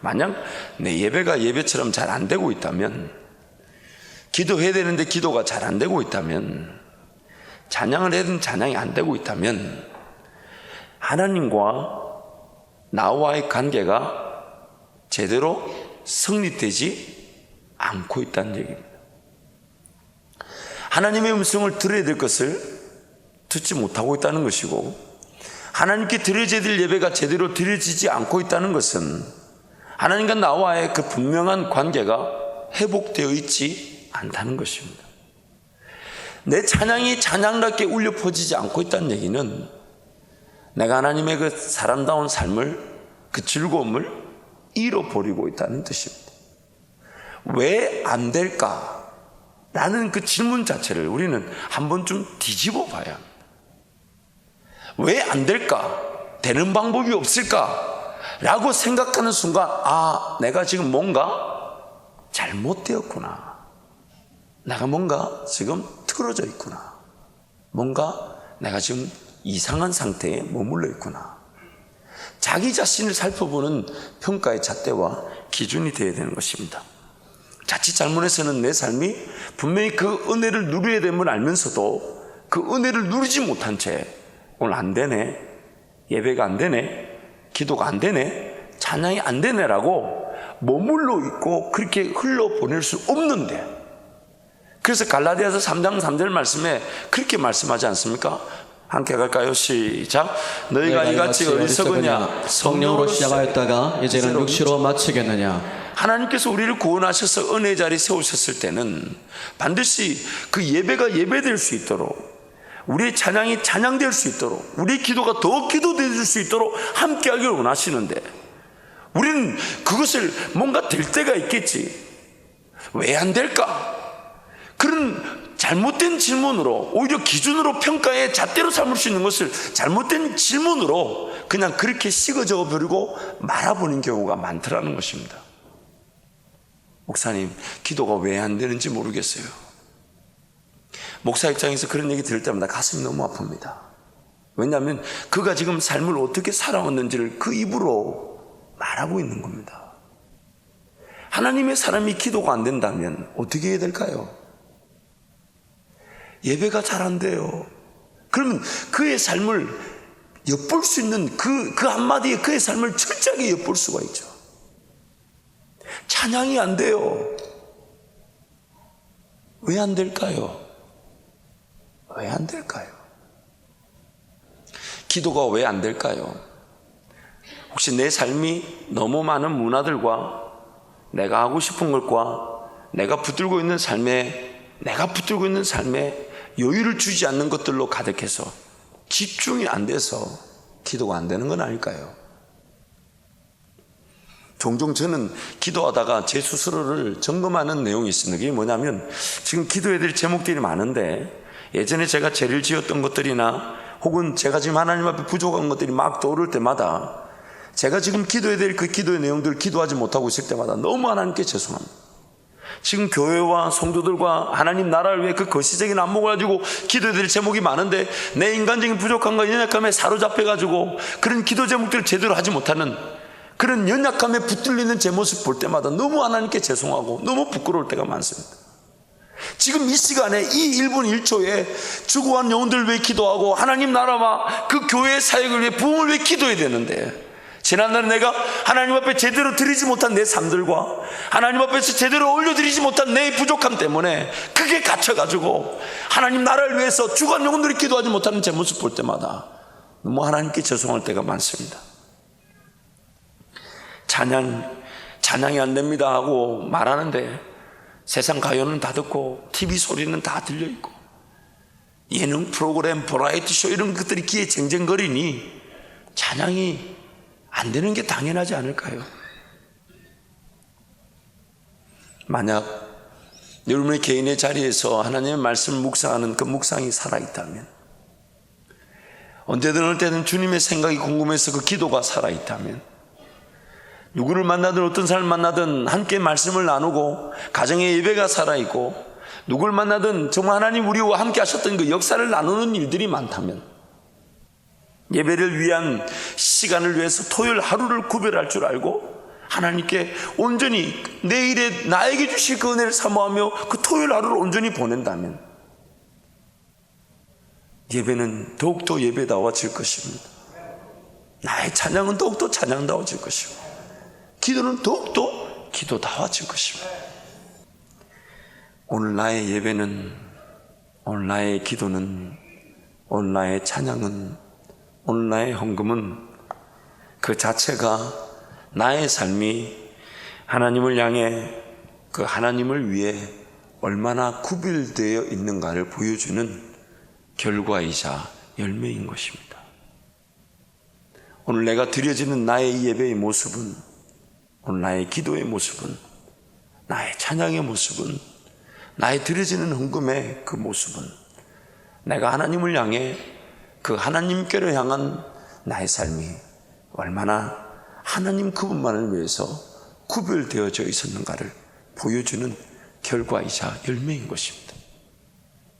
만약 내 예배가 예배처럼 잘 안 되고 있다면, 기도해야 되는데 기도가 잘 안 되고 있다면, 찬양을 해야 되는 찬양이 안 되고 있다면 하나님과 나와의 관계가 제대로 성립되지 않고 있다는 얘기입니다. 하나님의 음성을 들어야 될 것을 듣지 못하고 있다는 것이고, 하나님께 드려져야 될 예배가 제대로 드려지지 않고 있다는 것은 하나님과 나와의 그 분명한 관계가 회복되어 있지 않다는 것입니다. 내 찬양이 찬양답게 울려 퍼지지 않고 있다는 얘기는 내가 하나님의 그 사람다운 삶을, 그 즐거움을 잃어버리고 있다는 뜻입니다. 왜 안 될까? 라는 그 질문 자체를 우리는 한 번쯤 뒤집어 봐야 합니다. 왜 안 될까? 되는 방법이 없을까? 라고 생각하는 순간, 아, 내가 지금 뭔가 잘못되었구나. 내가 뭔가 지금 틀어져 있구나. 뭔가 내가 지금 이상한 상태에 머물러 있구나. 자기 자신을 살펴보는 평가의 잣대와 기준이 되어야 되는 것입니다. 자칫 잘못해서는 내 삶이 분명히 그 은혜를 누려야 됨을 알면서도 그 은혜를 누리지 못한 채 오늘 안 되네, 예배가 안 되네, 기도가 안 되네, 찬양이 안 되네라고 머물러 있고 그렇게 흘러보낼 수 없는데, 그래서 갈라디아서 3장 3절 말씀에 그렇게 말씀하지 않습니까? 함께 갈까요? 시작. 너희가 이같이 어리석으냐? 성령으로 시작하였다가 이제는 육체로 마치겠느냐? 하나님께서 우리를 구원하셔서 은혜의 자리에 세우셨을 때는 반드시 그 예배가 예배될 수 있도록, 우리의 찬양이 찬양될 수 있도록, 우리의 기도가 더 기도될 수 있도록 함께하기를 원하시는데, 우리는 그것을 뭔가 될 때가 있겠지, 왜 안 될까? 그런 잘못된 질문으로, 오히려 기준으로 평가의 잣대로 삼을 수 있는 것을 잘못된 질문으로 그냥 그렇게 식어져 버리고 말아버리는 경우가 많더라는 것입니다. 목사님, 기도가 왜 안 되는지 모르겠어요. 목사 입장에서 그런 얘기 들을 때마다 가슴이 너무 아픕니다. 왜냐하면 그가 지금 삶을 어떻게 살아왔는지를 그 입으로 말하고 있는 겁니다. 하나님의 사람이 기도가 안 된다면 어떻게 해야 될까요? 예배가 잘 안 돼요. 그러면 그의 삶을 엿볼 수 있는 그 한마디에 그의 삶을 철저하게 엿볼 수가 있죠. 찬양이 안 돼요. 왜 안 될까요? 왜 안 될까요? 기도가 왜 안 될까요? 혹시 내 삶이 너무 많은 문화들과 내가 하고 싶은 것과 내가 붙들고 있는 삶에 여유를 주지 않는 것들로 가득해서 집중이 안 돼서 기도가 안 되는 건 아닐까요? 종종 저는 기도하다가 제 스스로를 점검하는 내용이 있습니다. 그게 뭐냐면, 지금 기도해야 될 제목들이 많은데 예전에 제가 죄를 지었던 것들이나 혹은 제가 지금 하나님 앞에 부족한 것들이 막 떠오를 때마다, 제가 지금 기도해야 될 그 기도의 내용들을 기도하지 못하고 있을 때마다 너무 하나님께 죄송합니다. 지금 교회와 성도들과 하나님 나라를 위해 그 거시적인 안목을 가지고 기도해야 될 제목이 많은데, 내 인간적인 부족함과 연약함에 사로잡혀가지고 그런 기도 제목들을 제대로 하지 못하는, 그런 연약함에 붙들리는 제 모습 볼 때마다 너무 하나님께 죄송하고 너무 부끄러울 때가 많습니다. 지금 이 시간에 이 1분 1초에 죽어간 영혼들을 위해 기도하고 하나님 나라와 그 교회의 사역을 위해 부흥을 위해 기도해야 되는데, 지난날에 내가 하나님 앞에 제대로 드리지 못한 내 삶들과 하나님 앞에서 제대로 올려드리지 못한 내 부족함 때문에 그게 갇혀가지고 하나님 나라를 위해서 죽어간 영혼들이 기도하지 못하는 제 모습 볼 때마다 너무 하나님께 죄송할 때가 많습니다. 찬양이 안 됩니다 하고 말하는데, 세상 가요는 다 듣고 TV 소리는 다 들려있고 예능 프로그램, 버라이티 쇼 이런 것들이 귀에 쟁쟁거리니 찬양이 안 되는 게 당연하지 않을까요? 만약 여러분의 개인의 자리에서 하나님의 말씀을 묵상하는 그 묵상이 살아있다면, 언제든 어느 때든 주님의 생각이 궁금해서 그 기도가 살아있다면, 누구를 만나든 어떤 사람을 만나든 함께 말씀을 나누고 가정의 예배가 살아있고, 누구를 만나든 정말 하나님 우리와 함께 하셨던 그 역사를 나누는 일들이 많다면, 예배를 위한 시간을 위해서 토요일 하루를 구별할 줄 알고 하나님께 온전히 내일에 나에게 주실 그 은혜를 사모하며 그 토요일 하루를 온전히 보낸다면 예배는 더욱더 예배다워질 것입니다. 나의 찬양은 더욱더 찬양다워질 것이고 기도는 더욱더 기도다워질 것입니다. 오늘 나의 예배는, 오늘 나의 기도는, 오늘 나의 찬양은, 오늘 나의 헌금은 그 자체가 나의 삶이 하나님을 향해 그 하나님을 위해 얼마나 구별되어 있는가를 보여주는 결과이자 열매인 것입니다. 오늘 내가 드려지는 나의 예배의 모습은, 오늘 나의 기도의 모습은, 나의 찬양의 모습은, 나의 드려지는 헌금의 그 모습은 내가 하나님을 향해 그 하나님께로 향한 나의 삶이 얼마나 하나님 그분만을 위해서 구별되어져 있었는가를 보여주는 결과이자 열매인 것입니다.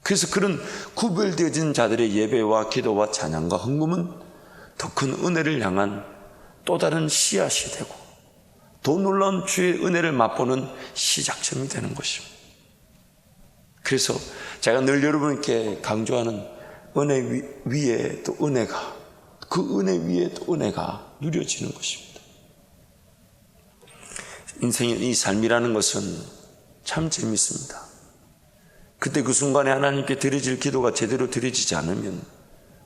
그래서 그런 구별되어진 자들의 예배와 기도와 찬양과 헌금은 더 큰 은혜를 향한 또 다른 씨앗이 되고 더 놀라운 주의 은혜를 맛보는 시작점이 되는 것입니다. 그래서 제가 늘 여러분께 강조하는 은혜 위에 또 은혜가, 그 은혜 위에 또 은혜가 누려지는 것입니다. 인생의 이 삶이라는 것은 참 재밌습니다. 그때 그 순간에 하나님께 드려질 기도가 제대로 드려지지 않으면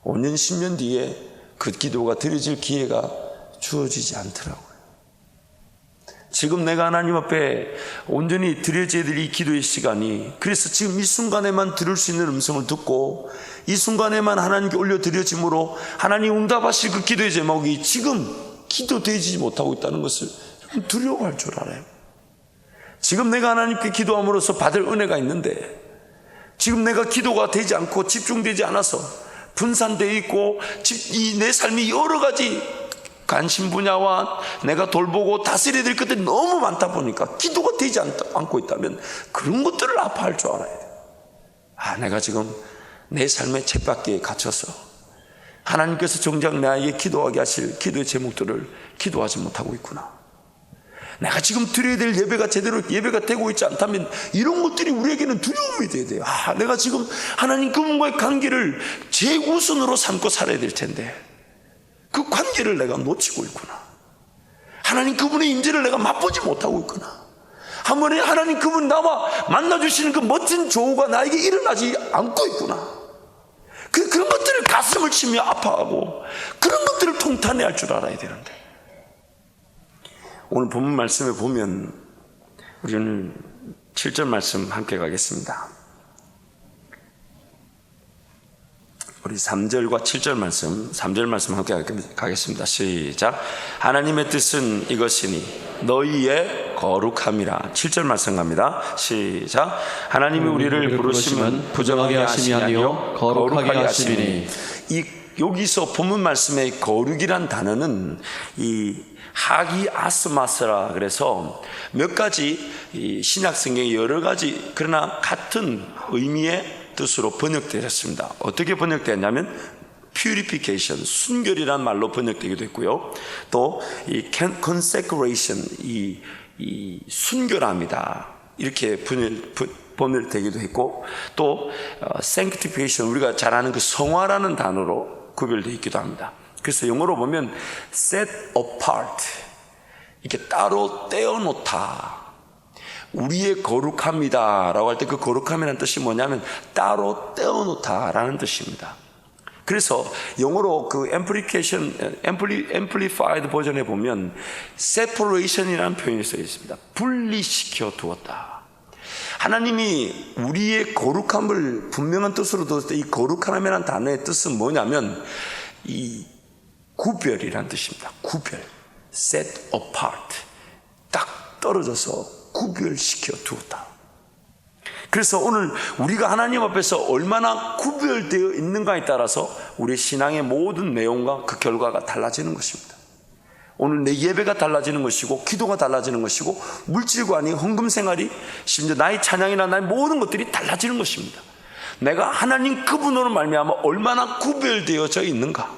5년, 10년 뒤에 그 기도가 드려질 기회가 주어지지 않더라고요. 지금 내가 하나님 앞에 온전히 드려져야 될 이 기도의 시간이, 그래서 지금 이 순간에만 들을 수 있는 음성을 듣고 이 순간에만 하나님께 올려드려짐으로 하나님 응답하실 그 기도의 제목이 지금 기도되지 못하고 있다는 것을 두려워할 줄 알아요. 지금 내가 하나님께 기도함으로써 받을 은혜가 있는데 지금 내가 기도가 되지 않고 집중되지 않아서 분산되어 있고 내 삶이 여러 가지 관심 분야와 내가 돌보고 다스려야 될 것들이 너무 많다 보니까 기도가 되지 않고 있다면 그런 것들을 아파할 줄 알아야 돼요. 내가 지금 내 삶의 쳇바퀴에 갇혀서 하나님께서 정작 나에게 기도하게 하실 기도의 제목들을 기도하지 못하고 있구나. 내가 지금 드려야 될 예배가 제대로 예배가 되고 있지 않다면 이런 것들이 우리에게는 두려움이 돼야 돼요. 내가 지금 하나님 그분과의 관계를 제우선으로 삼고 살아야 될 텐데 그 관계를 내가 놓치고 있구나. 하나님 그분의 임재를 내가 맛보지 못하고 있구나. 한 번에 하나님 그분 나와 만나주시는 그 멋진 조우가 나에게 일어나지 않고 있구나. 그런 것들을 가슴을 치며 아파하고 그런 것들을 통탄해야 할 줄 알아야 되는데 오늘 본문 말씀에 보면 우리는 7절 말씀 함께 가겠습니다. 우리 3절과 7절 말씀, 3절 말씀 함께 가겠습니다. 시작. 하나님의 뜻은 이것이니 너희의 거룩함이라. 7절 말씀 갑니다. 시작. 하나님이 우리를 부르시면 부정하게 하심이 아니요 거룩하게 하심이니. 여기서 본문 말씀의 거룩이란 단어는 이 하기아스마스라 그래서 몇 가지 신약 성경에 여러 가지 그러나 같은 의미의 뜻으로 번역되었습니다. 어떻게 번역되었냐면 purification, 순결이란 말로 번역되기도 했고요. 또 이 consecration, 이 순결함이다 이렇게 번역되기도 했고 또 sanctification, 우리가 잘 아는 그 성화라는 단어로 구별되어 있기도 합니다. 그래서 영어로 보면 set apart, 이렇게 따로 떼어놓다. 우리의 거룩함이다 라고 할 때 그 거룩함이라는 뜻이 뭐냐면 따로 떼어놓다라는 뜻입니다. 그래서 영어로 그 amplified 버전에 보면 separation이라는 표현이 써 있습니다. 분리시켜 두었다. 하나님이 우리의 거룩함을 분명한 뜻으로 두었을 때 이 거룩함이라는 단어의 뜻은 뭐냐면 이 구별이라는 뜻입니다. 구별, set apart, 딱 떨어져서 구별시켜 두었다. 그래서 오늘 우리가 하나님 앞에서 얼마나 구별되어 있는가에 따라서 우리 신앙의 모든 내용과 그 결과가 달라지는 것입니다. 오늘 내 예배가 달라지는 것이고 기도가 달라지는 것이고 물질과 아닌 헌금 생활이 심지어 나의 찬양이나 나의 모든 것들이 달라지는 것입니다. 내가 하나님 그분으로 말미암아 얼마나 구별되어져 있는가,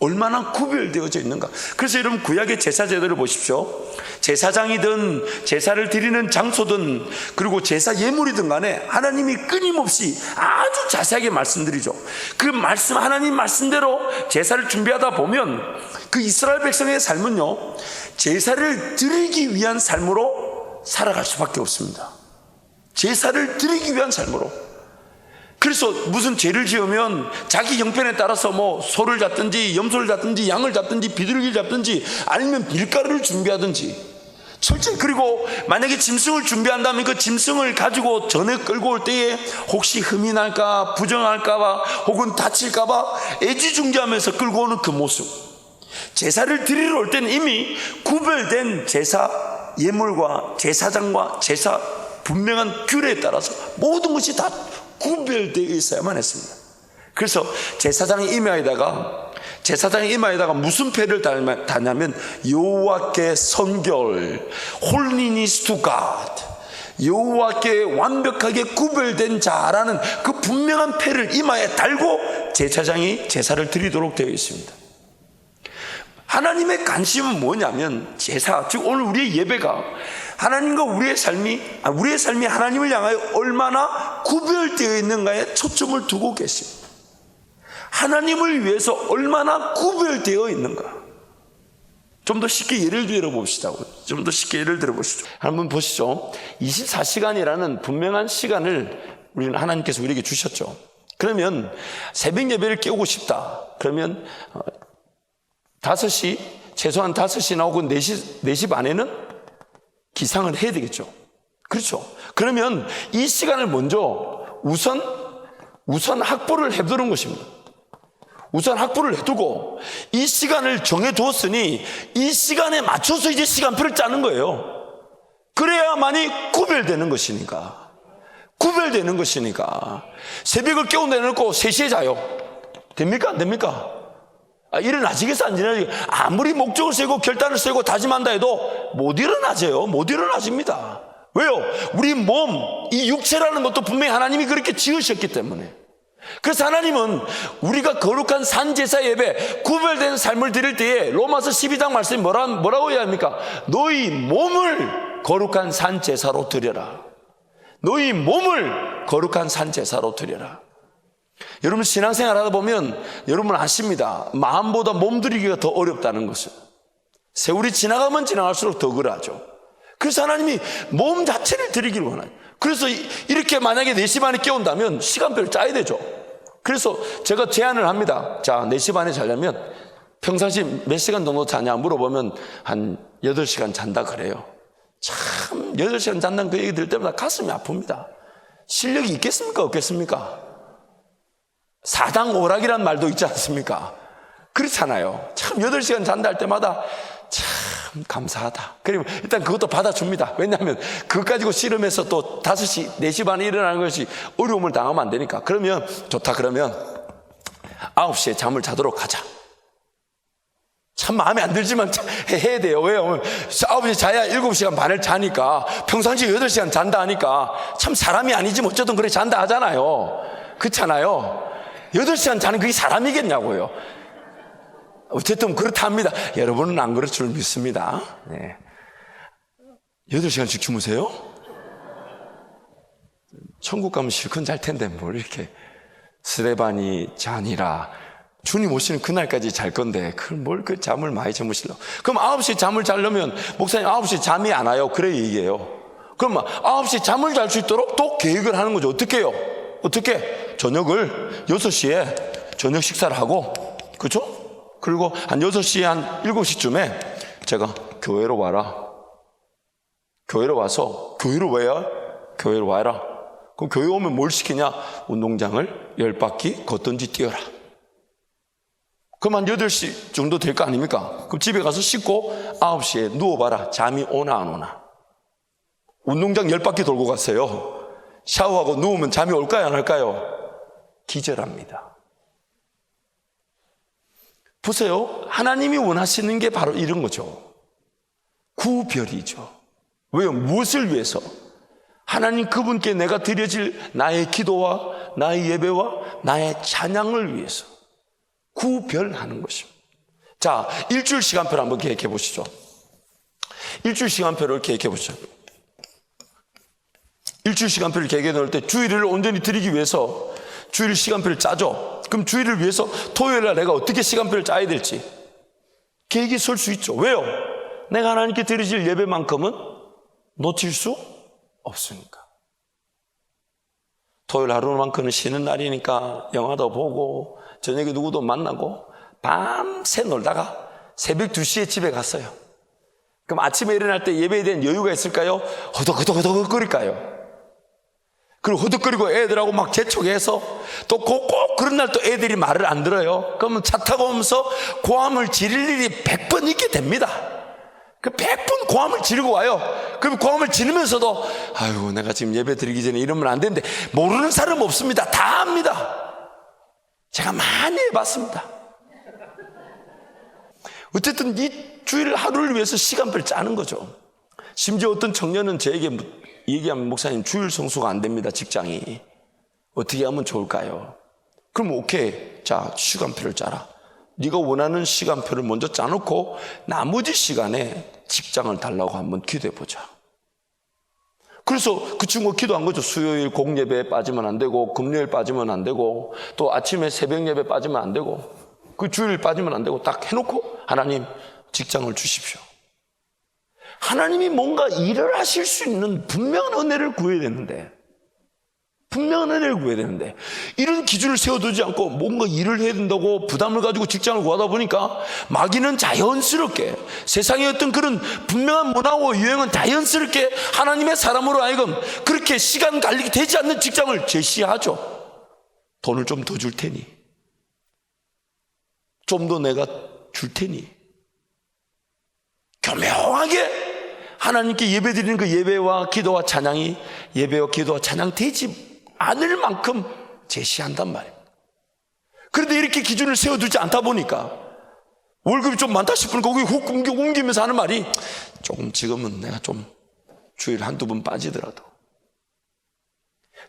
얼마나 구별되어져 있는가. 그래서 여러분 구약의 제사 제도를 보십시오. 제사장이든 제사를 드리는 장소든 그리고 제사 예물이든 간에 하나님이 끊임없이 아주 자세하게 말씀드리죠. 그 말씀, 하나님 말씀대로 제사를 준비하다 보면 그 이스라엘 백성의 삶은요, 제사를 드리기 위한 삶으로 살아갈 수밖에 없습니다. 제사를 드리기 위한 삶으로. 그래서 무슨 죄를 지으면 자기 형편에 따라서 뭐 소를 잡든지 염소를 잡든지 양을 잡든지 비둘기를 잡든지 아니면 밀가루를 준비하든지 철저히. 그리고 만약에 짐승을 준비한다면 그 짐승을 가지고 전에 끌고 올 때에 혹시 흠이 날까 부정할까 봐 혹은 다칠까 봐 애지중지하면서 끌고 오는 그 모습. 제사를 드리러 올 때는 이미 구별된 제사 예물과 제사장과 제사 분명한 규례에 따라서 모든 것이 다 구별되어 있어야만 했습니다. 그래서 제사장의 이마에다가 무슨 패를 다냐면 여호와께 선결, 홀리니스 투 갓, 여호와께 완벽하게 구별된 자라는 그 분명한 패를 이마에 달고 제사장이 제사를 드리도록 되어 있습니다. 하나님의 관심은 뭐냐면 제사, 즉 오늘 우리의 예배가 하나님과 우리의 삶이 하나님을 향하여 얼마나 구별되어 있는가에 초점을 두고 계십니다. 하나님을 위해서 얼마나 구별되어 있는가. 좀 더 쉽게 예를 들어봅시다. 좀 더 쉽게 예를 들어보시죠. 한번 보시죠. 24시간이라는 분명한 시간을 우리는 하나님께서 우리에게 주셨죠. 그러면 새벽 예배를 깨우고 싶다. 그러면 5시, 최소한 5시 나오고 4시 반에는 기상을 해야 되겠죠. 그렇죠. 그러면 이 시간을 먼저 우선 확보를 해두는 것입니다. 우선 확보를 해두고 이 시간을 정해두었으니 이 시간에 맞춰서 이제 시간표를 짜는 거예요. 그래야만이 구별되는 것이니까. 새벽을 깨운다 해놓고 3시에 자요. 됩니까? 안 됩니까? 일어나시겠어? 안 일어나시겠어? 아무리 목적을 세고 결단을 세고 다짐한다 해도 못 일어나십니다. 왜요? 우리 몸, 이 육체라는 것도 분명히 하나님이 그렇게 지으셨기 때문에. 그래서 하나님은 우리가 거룩한 산제사 예배, 구별된 삶을 드릴 때에 로마서 12장 말씀이 뭐라고 해야 합니까? 너희 몸을 거룩한 산제사로 드려라. 너희 몸을 거룩한 산제사로 드려라. 여러분 신앙생활 하다 보면 여러분 아십니다. 마음보다 몸 들이기가 더 어렵다는 것을. 세월이 지나가면 지나갈수록 더 그러하죠. 그래서 하나님이 몸 자체를 드리기를 원해요. 그래서 이렇게 만약에 4시 반에 깨운다면 시간표를 짜야 되죠. 그래서 제가 제안을 합니다. 자, 4시 반에 자려면 평상시 몇 시간 정도 자냐 물어보면 한 8시간 잔다 그래요. 참 8시간 잔다는 그 얘기 들을 때마다 가슴이 아픕니다. 실력이 있겠습니까? 없겠습니까? 사당 오락이란 말도 있지 않습니까? 그렇잖아요. 참 8시간 잔다 할 때마다 참 감사하다. 그리고 일단 그것도 받아줍니다. 왜냐하면 그것 가지고 씨름해서 또 5시, 4시 반에 일어나는 것이 어려움을 당하면 안 되니까. 그러면 좋다. 그러면 9시에 잠을 자도록 하자. 참 마음에 안 들지만 해야 돼요. 왜요? 9시에 자야 7시간 반을 자니까 평상시에 8시간 잔다 하니까 참 사람이 아니지만 어쨌든 그래 잔다 하잖아요. 그렇잖아요. 8시간 자는 그게 사람이겠냐고요. 어쨌든 그렇답니다. 여러분은 안 그럴 줄 믿습니다. 네. 8시간씩 주무세요? 천국 가면 실컷 잘 텐데 뭘 이렇게 스데반이 자니라. 주님 오시는 그날까지 잘 건데 그걸 뭘 그 잠을 많이 주무시려고. 그럼 9시에 잠을 자려면 목사님 9시에 잠이 안 와요. 그래 얘기해요. 그럼 9시에 잠을 잘 수 있도록 또 계획을 하는 거죠. 어떻게 해요? 어떻게? 저녁을 6시에 저녁 식사를 하고, 그렇죠? 그리고 한 6시 한 7시쯤에 제가 교회로 와라. 교회로 와서 교회로 와야? 교회로 와라. 그럼 교회 오면 뭘 시키냐? 운동장을 10바퀴 걷든지 뛰어라. 그럼 한 8시 정도 될 거 아닙니까? 그럼 집에 가서 씻고 9시에 누워봐라. 잠이 오나 안 오나. 운동장 10바퀴 돌고 갔어요. 샤워하고 누우면 잠이 올까요 안 올까요? 기절합니다. 보세요. 하나님이 원하시는 게 바로 이런 거죠. 구별이죠. 왜요? 무엇을 위해서? 하나님 그분께 내가 드려질 나의 기도와 나의 예배와 나의 찬양을 위해서 구별하는 것입니다. 자, 일주일 시간표를 한번 계획해 보시죠. 일주일 시간표를 계획해 보시죠. 일주일 시간표를 계획해 놓을 때 주일을 온전히 드리기 위해서 주일 시간표를 짜죠. 그럼 주일을 위해서 토요일 날 내가 어떻게 시간표를 짜야 될지 계획이 설 수 있죠. 왜요? 내가 하나님께 드리실 예배만큼은 놓칠 수 없으니까. 토요일 하루만큼은 쉬는 날이니까 영화도 보고 저녁에 누구도 만나고 밤새 놀다가 새벽 2시에 집에 갔어요. 그럼 아침에 일어날 때 예배에 대한 여유가 있을까요? 허덕허덕거릴까요? 그리고 허덕거리고 애들하고 막 재촉해서 또 꼭 그런 날 또 애들이 말을 안 들어요. 그러면 차 타고 오면서 고함을 지를 일이 100번 있게 됩니다. 그 100번 고함을 지르고 와요. 그럼 고함을 지르면서도 아이고 내가 지금 예배 드리기 전에 이러면 안 되는데 모르는 사람 없습니다. 다 압니다. 제가 많이 해봤습니다. 어쨌든 이 주일 하루를 위해서 시간표를 짜는 거죠. 심지어 어떤 청년은 저에게 얘기하면 목사님 주일 성수가 안 됩니다. 직장이. 어떻게 하면 좋을까요? 그럼 오케이. 자, 시간표를 짜라. 네가 원하는 시간표를 먼저 짜놓고 나머지 시간에 직장을 달라고 한번 기도해보자. 그래서 그 친구가 기도한 거죠. 수요일 공예배에 빠지면 안 되고 금요일 빠지면 안 되고 또 아침에 새벽 예배 빠지면 안 되고 그 주일 빠지면 안 되고 딱 해놓고 하나님 직장을 주십시오. 하나님이 뭔가 일을 하실 수 있는 분명한 은혜를 구해야 되는데 이런 기준을 세워두지 않고 뭔가 일을 해야 된다고 부담을 가지고 직장을 구하다 보니까 마귀는 자연스럽게 세상의 어떤 그런 분명한 문화와 유행은 자연스럽게 하나님의 사람으로 하여금 그렇게 시간 관리가 되지 않는 직장을 제시하죠. 돈을 좀 더 줄 테니, 좀 더 내가 줄 테니, 교묘하게 하나님께 예배드리는 그 예배와 기도와 찬양이 예배와 기도와 찬양 되지 않을 만큼 제시한단 말입니다. 그런데 이렇게 기준을 세워두지 않다 보니까 월급이 좀 많다 싶으니까 거기 훅 옮기면서 하는 말이 조금 지금은 내가 좀 주일 한두 번 빠지더라도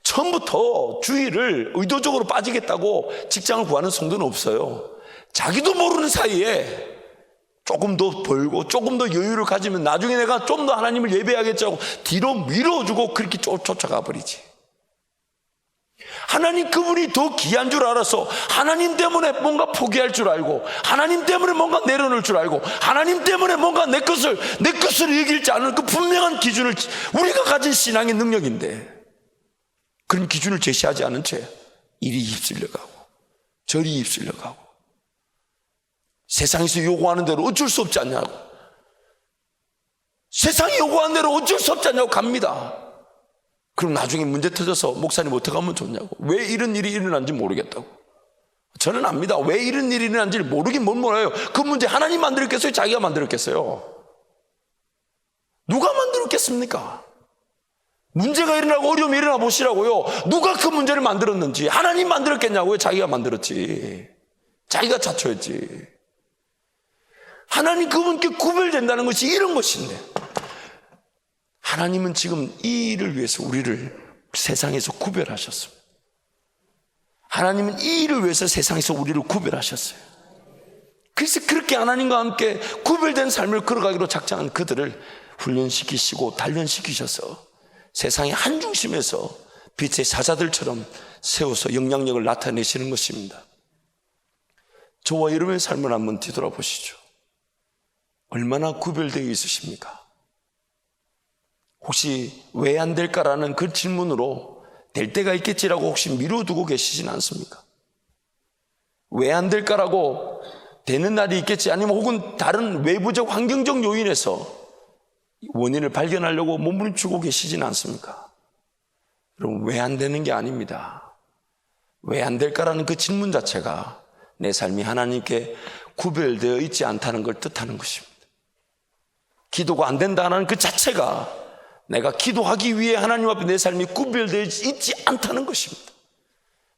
처음부터 주일을 의도적으로 빠지겠다고 직장을 구하는 성도는 없어요. 자기도 모르는 사이에 조금 더 벌고 조금 더 여유를 가지면 나중에 내가 좀 더 하나님을 예배하겠다고 뒤로 밀어주고 그렇게 쫓아가 버리지. 하나님 그분이 더 귀한 줄 알아서 하나님 때문에 뭔가 포기할 줄 알고 하나님 때문에 뭔가 내려놓을 줄 알고 하나님 때문에 뭔가 내 것을 여길지 않은 그 분명한 기준을 우리가 가진 신앙의 능력인데 그런 기준을 제시하지 않은 채 이리 휩쓸려가고 저리 휩쓸려가고 세상에서 요구하는 대로 어쩔 수 없지 않냐고 세상이 요구하는 대로 어쩔 수 없지 않냐고 갑니다. 그럼 나중에 문제 터져서 목사님 어떻게 하면 좋냐고 왜 이런 일이 일어난지 모르겠다고. 저는 압니다. 왜 이런 일이 일어난지 모르긴 못 몰라요. 그 문제 하나님 만들었겠어요? 자기가 만들었겠어요? 누가 만들었겠습니까? 문제가 일어나고 어려움이 일어나 보시라고요. 누가 그 문제를 만들었는지. 하나님 만들었겠냐고요? 자기가 만들었지. 자기가 자초했지. 하나님 그분께 구별된다는 것이 이런 것인데 하나님은 지금 이 일을 위해서 우리를 세상에서 구별하셨습니다. 하나님은 이 일을 위해서 세상에서 우리를 구별하셨어요. 그래서 그렇게 하나님과 함께 구별된 삶을 걸어가기로 작정한 그들을 훈련시키시고 단련시키셔서 세상의 한중심에서 빛의 사자들처럼 세워서 영향력을 나타내시는 것입니다. 저와 여러분의 삶을 한번 뒤돌아보시죠. 얼마나 구별되어 있으십니까? 혹시 왜 안 될까라는 그 질문으로 될 때가 있겠지라고 혹시 미뤄두고 계시진 않습니까? 왜 안 될까라고 되는 날이 있겠지 아니면 혹은 다른 외부적 환경적 요인에서 원인을 발견하려고 몸부림치고 계시진 않습니까? 여러분 왜 안 되는 게 아닙니다. 왜 안 될까라는 그 질문 자체가 내 삶이 하나님께 구별되어 있지 않다는 걸 뜻하는 것입니다. 기도가 안 된다는 그 자체가 내가 기도하기 위해 하나님 앞에 내 삶이 구별되어 있지 않다는 것입니다.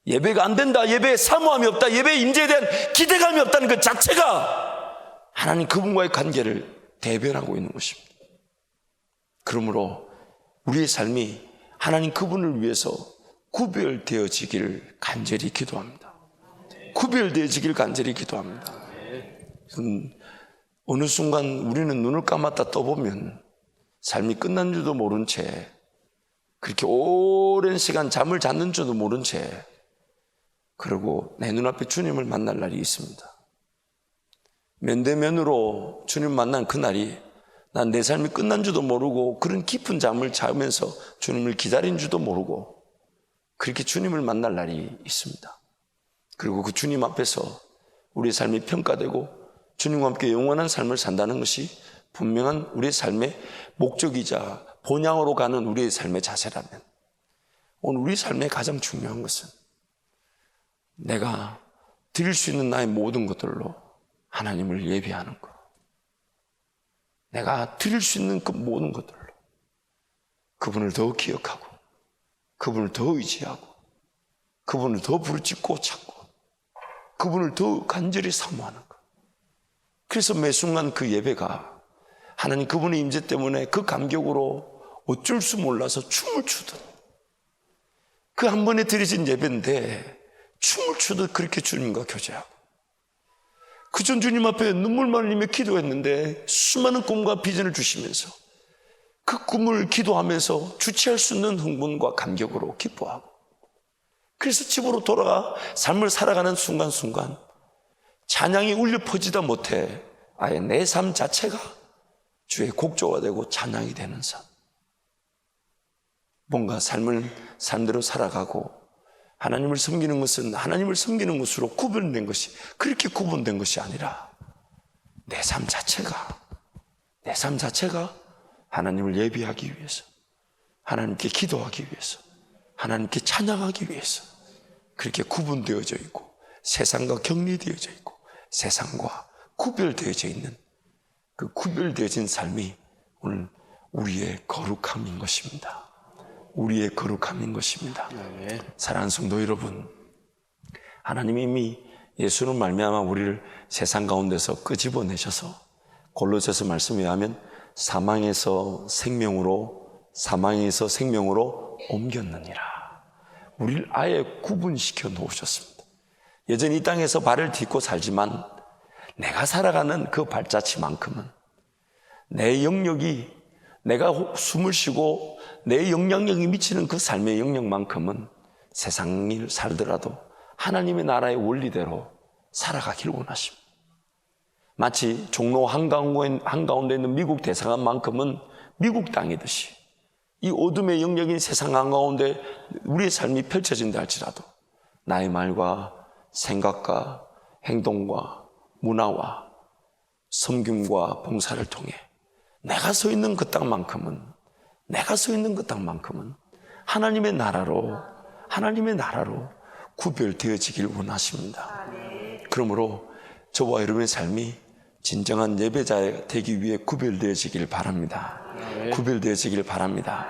예배가 안 된다, 예배에 사모함이 없다, 예배의 임재에 대한 기대감이 없다는 그 자체가 하나님 그분과의 관계를 대변하고 있는 것입니다. 그러므로 우리의 삶이 하나님 그분을 위해서 구별되어지기를 간절히 기도합니다. 구별되어지기를 간절히 기도합니다. 어느 순간 우리는 눈을 감았다 떠보면 삶이 끝난 줄도 모른 채 그렇게 오랜 시간 잠을 잤는 줄도 모른 채 그러고 내 눈앞에 주님을 만날 날이 있습니다. 면대면으로 주님 만난 그날이 난 내 삶이 끝난 줄도 모르고 그런 깊은 잠을 자면서 주님을 기다린 줄도 모르고 그렇게 주님을 만날 날이 있습니다. 그리고 그 주님 앞에서 우리의 삶이 평가되고 주님과 함께 영원한 삶을 산다는 것이 분명한 우리의 삶의 목적이자 본향으로 가는 우리의 삶의 자세라면 오늘 우리 삶의 가장 중요한 것은 내가 드릴 수 있는 나의 모든 것들로 하나님을 예배하는 것. 내가 드릴 수 있는 그 모든 것들로 그분을 더 기억하고 그분을 더 의지하고 그분을 더 부르짖고 찾고 그분을 더 간절히 사모하는 것. 그래서 매 순간 그 예배가 하나님 그분의 임재 때문에 그 감격으로 어쩔 수 몰라서 춤을 추듯 그 한 번에 드려진 예배인데 춤을 추듯 그렇게 주님과 교제하고 그전 주님 앞에 눈물만 흘리며 기도했는데 수많은 꿈과 비전을 주시면서 그 꿈을 기도하면서 주체할 수 있는 흥분과 감격으로 기뻐하고 그래서 집으로 돌아가 삶을 살아가는 순간순간 찬양이 울려 퍼지다 못해 아예 내 삶 자체가 주의 곡조가 되고 찬양이 되는 삶. 뭔가 삶대로 살아가고 하나님을 섬기는 것은 하나님을 섬기는 것으로 구분된 것이 그렇게 구분된 것이 아니라 내 삶 자체가 하나님을 예비하기 위해서 하나님께 기도하기 위해서 하나님께 찬양하기 위해서 그렇게 구분되어져 있고 세상과 격리되어져 있고 세상과 구별되어져 있는 그 구별되어진 삶이 오늘 우리의 거룩함인 것입니다. 우리의 거룩함인 것입니다. 네. 사랑하는 성도 여러분, 하나님이 이미 예수로 말미암아 우리를 세상 가운데서 끄집어내셔서 골로새서 말씀에 의하면 사망에서 생명으로 옮겼느니라. 우리를 아예 구분시켜 놓으셨습니다. 여전히 이 땅에서 발을 딛고 살지만 내가 살아가는 그 발자취만큼은 내 영역이 내가 숨을 쉬고 내 영향력이 미치는 그 삶의 영역만큼은 세상을 살더라도 하나님의 나라의 원리대로 살아가길 원하십니다. 마치 종로 한가운데 있는 미국 대사관만큼은 미국 땅이듯이 이 어둠의 영역인 세상 한가운데 우리의 삶이 펼쳐진다 할지라도 나의 말과 생각과 행동과 문화와 섬김과 봉사를 통해 내가 서 있는 그 땅만큼은 하나님의 나라로 구별되어지길 원하십니다. 그러므로 저와 여러분의 삶이 진정한 예배자 되기 위해 구별되어지길 바랍니다. 구별되어지길 바랍니다.